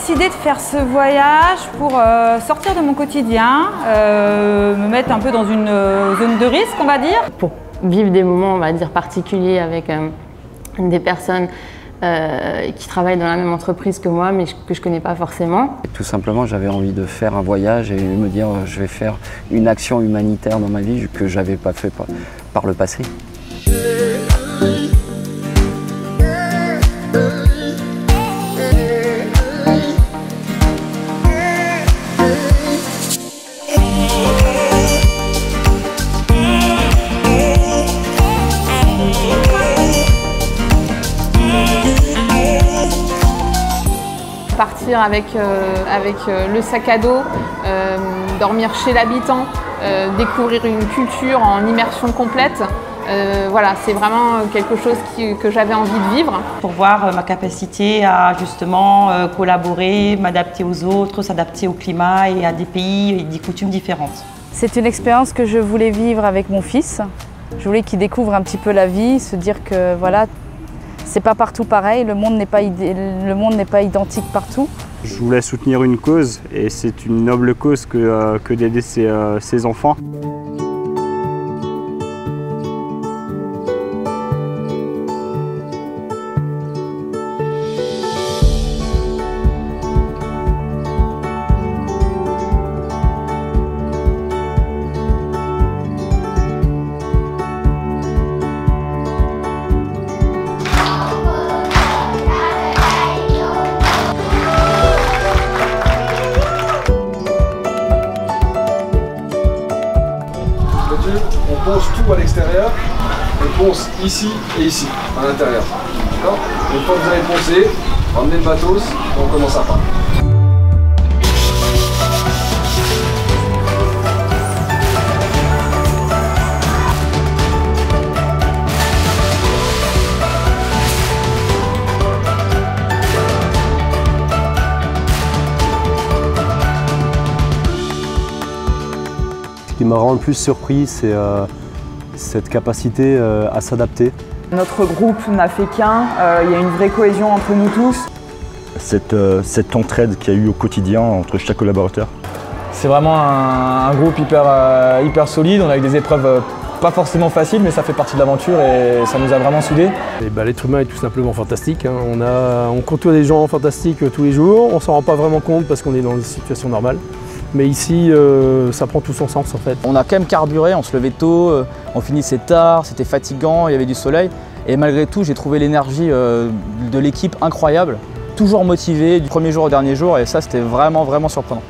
décidé de faire ce voyage pour sortir de mon quotidien, me mettre un peu dans une zone de risque, on va dire. Pour vivre des moments, on va dire, particuliers avec des personnes qui travaillent dans la même entreprise que moi, mais que je ne connais pas forcément. Tout simplement, j'avais envie de faire un voyage et me dire je vais faire une action humanitaire dans ma vie que je n'avais pas fait par le passé. Partir avec le sac à dos, dormir chez l'habitant, découvrir une culture en immersion complète. Voilà, c'est vraiment quelque chose que j'avais envie de vivre. Pour voir ma capacité à justement collaborer, m'adapter aux autres, s'adapter au climat et à des pays et des coutumes différentes. C'est une expérience que je voulais vivre avec mon fils. Je voulais qu'il découvre un petit peu la vie, se dire que voilà, c'est pas partout pareil, le monde n'est pas identique partout. Je voulais soutenir une cause et c'est une noble cause que d'aider ces enfants. On ponce tout à l'extérieur, on ponce ici et ici, à l'intérieur. D'accord ? Une fois que vous avez poncé, ramenez le matos et on commence à part. Ce qui m'a rendu le plus surpris, c'est cette capacité à s'adapter. Notre groupe n'a fait qu'un, il y a une vraie cohésion entre nous tous. Cette entraide qu'il y a eu au quotidien entre chaque collaborateur. C'est vraiment un groupe hyper solide, on a eu des épreuves pas forcément faciles, mais ça fait partie de l'aventure et ça nous a vraiment soudés. L'être humain est tout simplement fantastique, hein. On côtoie des gens fantastiques tous les jours, on ne s'en rend pas vraiment compte parce qu'on est dans des situations normales. Mais ici, ça prend tout son sens en fait. On a quand même carburé, on se levait tôt, on finissait tard, c'était fatigant, il y avait du soleil. Et malgré tout, j'ai trouvé l'énergie de l'équipe incroyable, toujours motivé du premier jour au dernier jour et ça c'était vraiment surprenant.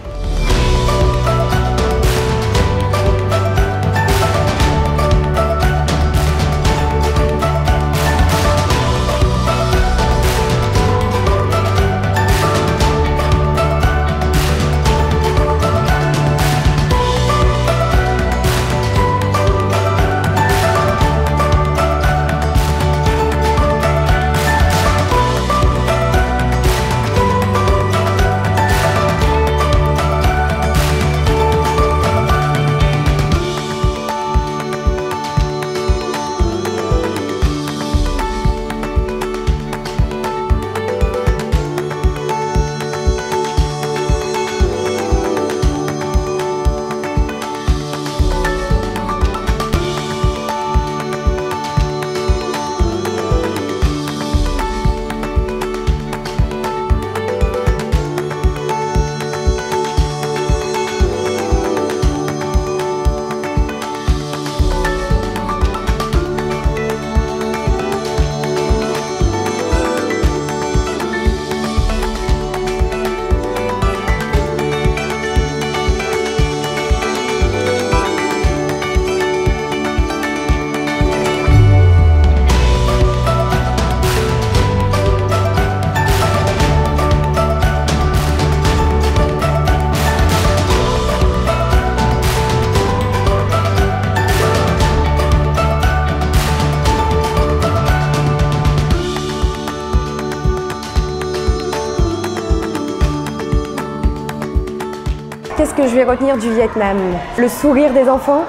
Qu'est-ce que je vais retenir du Vietnam? Le sourire des enfants,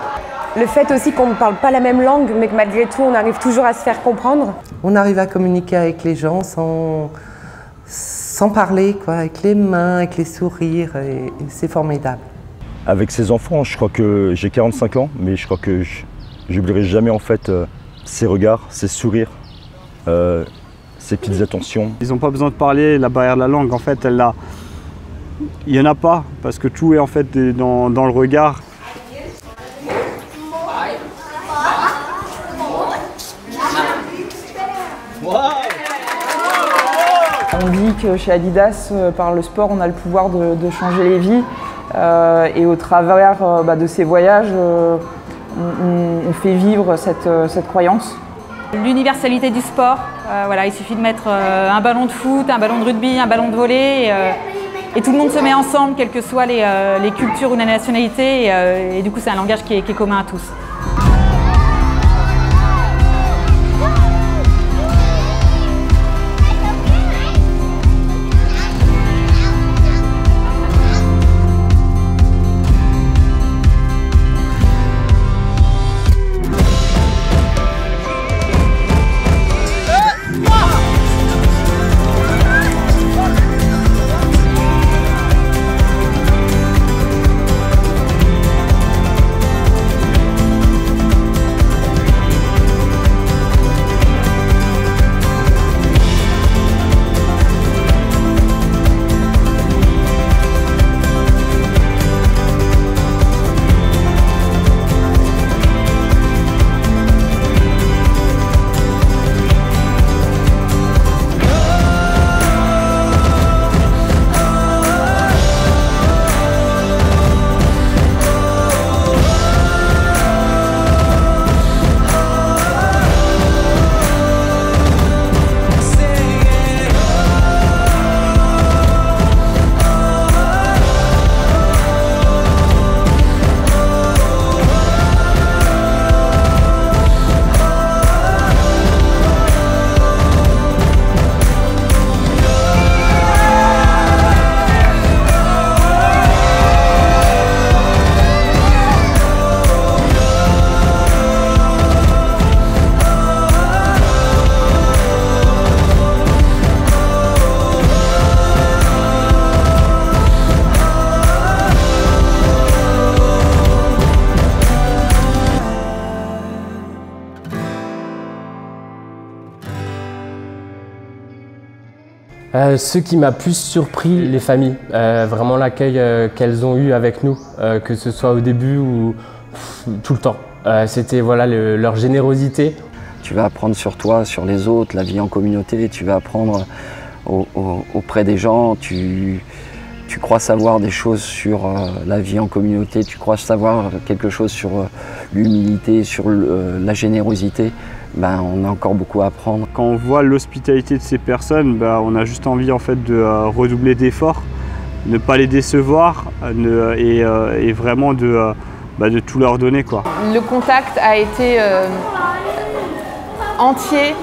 le fait aussi qu'on ne parle pas la même langue, mais que malgré tout, on arrive toujours à se faire comprendre. On arrive à communiquer avec les gens sans sans parler, quoi, avec les mains, avec les sourires, et c'est formidable. Avec ces enfants, je crois que j'ai 45 ans, mais je crois que j'oublierai jamais en fait ces regards, ces sourires, ces petites attentions. Ils n'ont pas besoin de parler, la barrière de la langue, en fait, il n'y en a pas, parce que tout est en fait dans le regard. On dit que chez Adidas, par le sport, on a le pouvoir de changer les vies. Et au travers de ces voyages, on fait vivre cette croyance. L'universalité du sport, voilà, il suffit de mettre un ballon de foot, un ballon de rugby, un ballon de volley, et tout le monde se met ensemble, quelles que soient les cultures ou les nationalités, et du coup c'est un langage qui est commun à tous. Ce qui m'a plus surpris, les familles, vraiment l'accueil qu'elles ont eu avec nous, que ce soit au début ou tout le temps. C'était voilà, leur générosité. Tu vas apprendre sur toi, sur les autres, la vie en communauté, tu vas apprendre auprès des gens, tu crois savoir des choses sur la vie en communauté, tu crois savoir quelque chose sur l'humilité, sur la générosité. Ben, on a encore beaucoup à apprendre. Quand on voit l'hospitalité de ces personnes, on a juste envie en fait, de redoubler d'efforts, ne pas les décevoir et vraiment de tout leur donner, quoi. Le contact a été entier,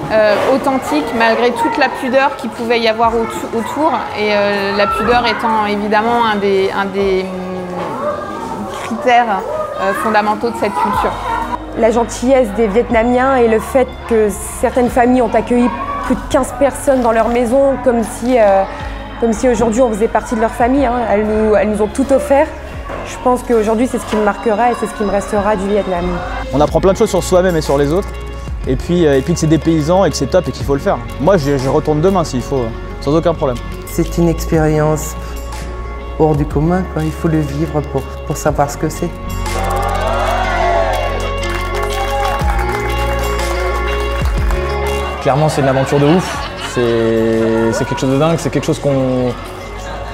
authentique, malgré toute la pudeur qu'il pouvait y avoir autour. Et la pudeur étant évidemment un des critères fondamentaux de cette culture. La gentillesse des Vietnamiens et le fait que certaines familles ont accueilli plus de 15 personnes dans leur maison, comme si aujourd'hui on faisait partie de leur famille. Hein. Elles nous ont tout offert. Je pense qu'aujourd'hui c'est ce qui me marquera et c'est ce qui me restera du Vietnam. On apprend plein de choses sur soi-même et sur les autres. Et puis que c'est des paysans et que c'est top et qu'il faut le faire. Moi je retourne demain s'il faut, sans aucun problème. C'est une expérience hors du commun, quoi. Il faut le vivre pour savoir ce que c'est. Clairement, c'est une aventure de ouf. C'est quelque chose de dingue, c'est quelque chose qu'on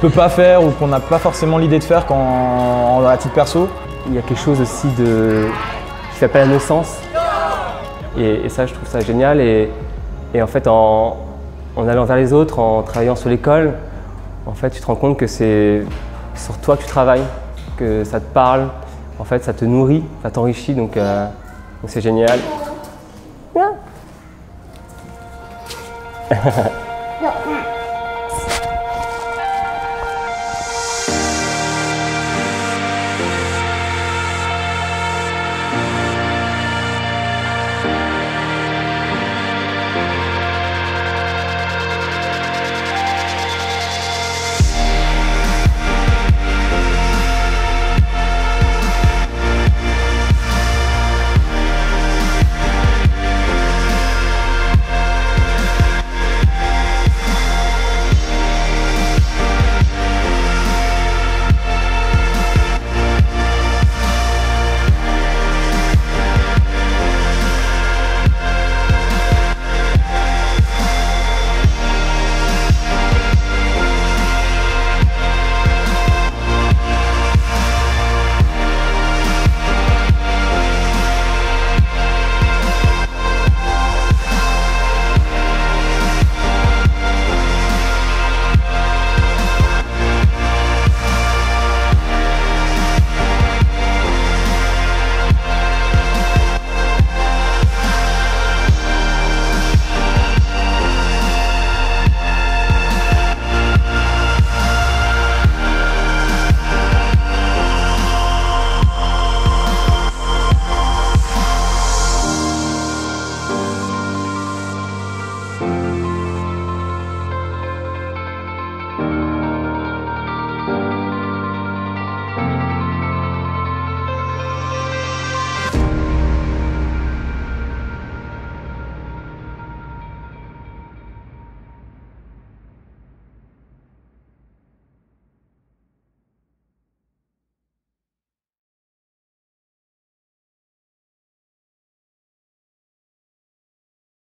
peut pas faire ou qu'on n'a pas forcément l'idée de faire à titre perso. Il y a quelque chose aussi qui s'appelle la naissance. Et ça, je trouve ça génial. Et en fait, en allant vers les autres, en travaillant sur l'école, en fait, tu te rends compte que c'est sur toi que tu travailles, que ça te parle. En fait, ça te nourrit, ça t'enrichit. Donc c'est génial. Yeah.